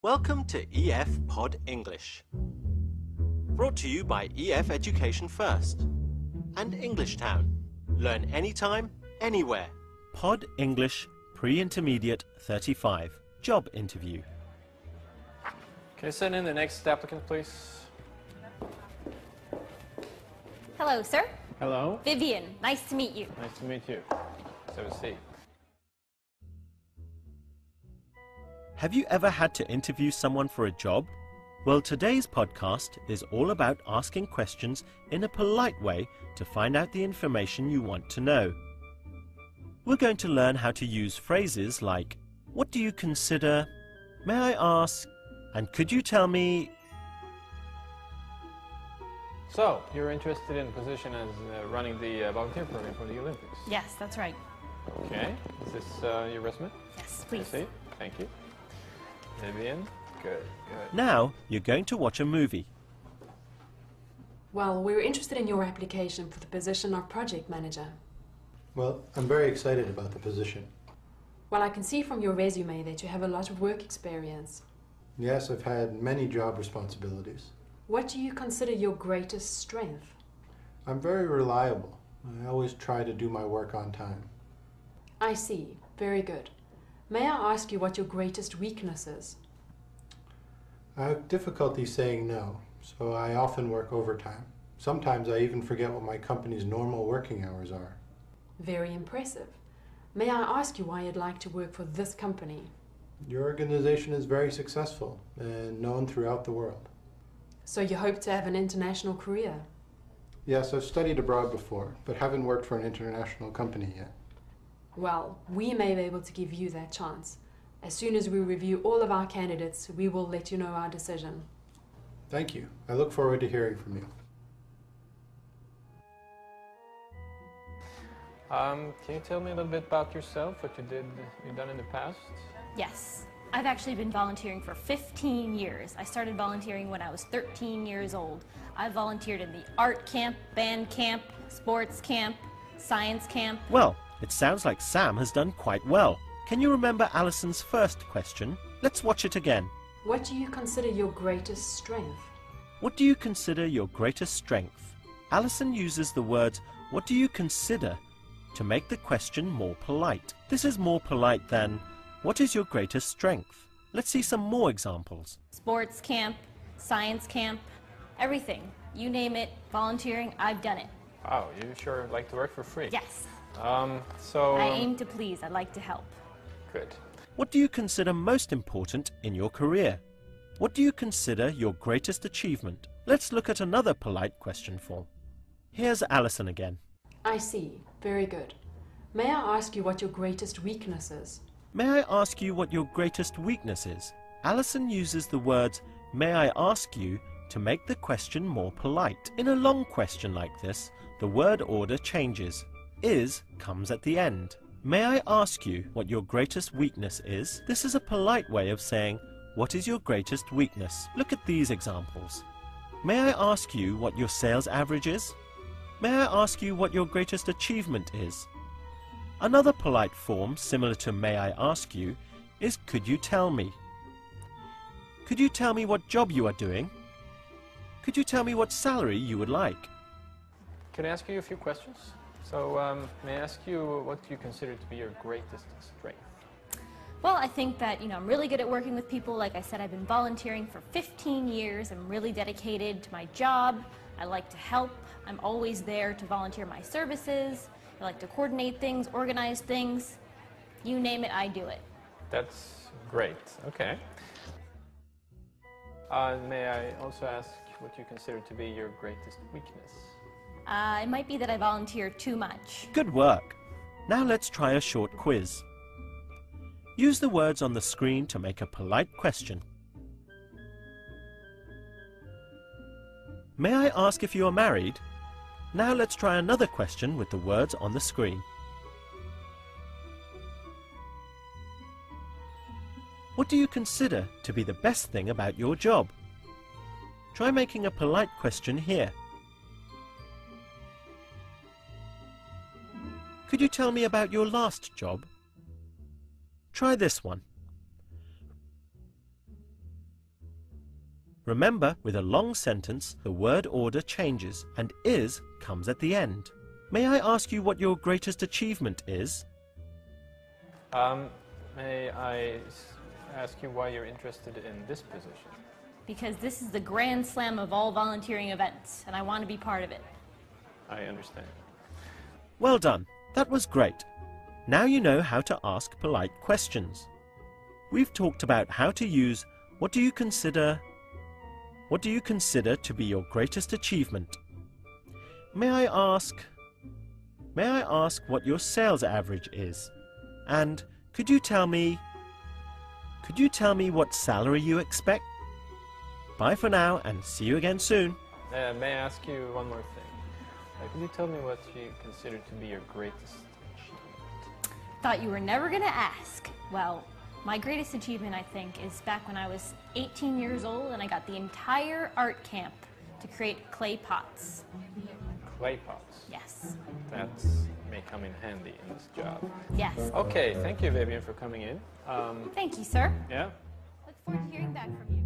Welcome to EF Pod English. Brought to you by EF Education First and English Town. Learn anytime, anywhere. Pod English Pre-Intermediate 35. Job interview. Okay, send in the next applicant, please. Hello, sir. Hello. Vivian, nice to meet you. Nice to meet you. Let's have a seat. Have you ever had to interview someone for a job? Well, today's podcast is all about asking questions in a polite way to find out the information you want to know. We're going to learn how to use phrases like, what do you consider? May I ask? And could you tell me? So, you're interested in a position as running the volunteer program for the Olympics? Yes, that's right. Okay. Is this your resume? Yes, please. I see. Thank you. Vivian? Good, good. Now you're going to watch a movie. Well, we're interested in your application for the position of project manager. Well, I'm very excited about the position. Well, I can see from your resume that you have a lot of work experience. Yes, I've had many job responsibilities. What do you consider your greatest strength? I'm very reliable. I always try to do my work on time. I see. Very good. May I ask you what your greatest weakness is? I have difficulty saying no, so I often work overtime. Sometimes I even forget what my company's normal working hours are. Very impressive. May I ask you why you'd like to work for this company? Your organization is very successful and known throughout the world. So you hope to have an international career? Yes, I've studied abroad before, but haven't worked for an international company yet. Well, we may be able to give you that chance. As soon as we review all of our candidates, we will let you know our decision. Thank you. I look forward to hearing from you. Can you tell me a little bit about yourself, what you've done in the past? Yes. I've actually been volunteering for 15 years. I started volunteering when I was 13 years old. I volunteered in the art camp, band camp, sports camp, science camp. Well, it sounds like Sam has done quite well. Can you remember Alison's first question? Let's watch it again. What do you consider your greatest strength? What do you consider your greatest strength? Alison uses the words, what do you consider, to make the question more polite. This is more polite than, what is your greatest strength? Let's see some more examples. Sports camp, science camp, everything. You name it, volunteering, I've done it. Wow, you sure like to work for free. Yes. I aim to please. I'd like to help. Good. What do you consider most important in your career? What do you consider your greatest achievement? Let's look at another polite question form. Here's Alison again. I see. Very good. May I ask you what your greatest weakness is? May I ask you what your greatest weakness is? Alison uses the words, may I ask you, to make the question more polite. In a long question like this, the word order changes. Is comes at the end. May I ask you what your greatest weakness is? This is a polite way of saying, what is your greatest weakness? Look at these examples. May I ask you what your sales average is? May I ask you what your greatest achievement is? Another polite form similar to may I ask you is could you tell me? Could you tell me what job you are doing? Could you tell me what salary you would like? Can I ask you a few questions? So, may I ask you what you consider to be your greatest strength? Well, I think that, I'm really good at working with people. Like I said, I've been volunteering for 15 years. I'm really dedicated to my job. I like to help. I'm always there to volunteer my services. I like to coordinate things, organize things. You name it, I do it. That's great. Okay. May I also ask what you consider to be your greatest weakness? It might be that I volunteer too much. Good work. Now let's try a short quiz. Use the words on the screen to make a polite question. May I ask if you are married? Now let's try another question with the words on the screen. What do you consider to be the best thing about your job? Try making a polite question here. Could you tell me about your last job? Try this one. Remember, with a long sentence, the word order changes and is comes at the end. May I ask you what your greatest achievement is? May I ask you why you're interested in this position? Because this is the grand slam of all volunteering events, and I want to be part of it. I understand. Well done. That was great. Now you know how to ask polite questions. We've talked about how to use what do you consider to be your greatest achievement? May I ask what your sales average is? And could you tell me what salary you expect? Bye for now and see you again soon. May I ask you one more thing? Could you tell me what you consider to be your greatest achievement? Thought you were never going to ask. Well, my greatest achievement, I think, is back when I was 18 years old and I got the entire art camp to create clay pots. Clay pots? Yes. That may come in handy in this job. Yes. Okay, thank you, Vivian, for coming in. Thank you, sir. Yeah? Look forward to hearing back from you.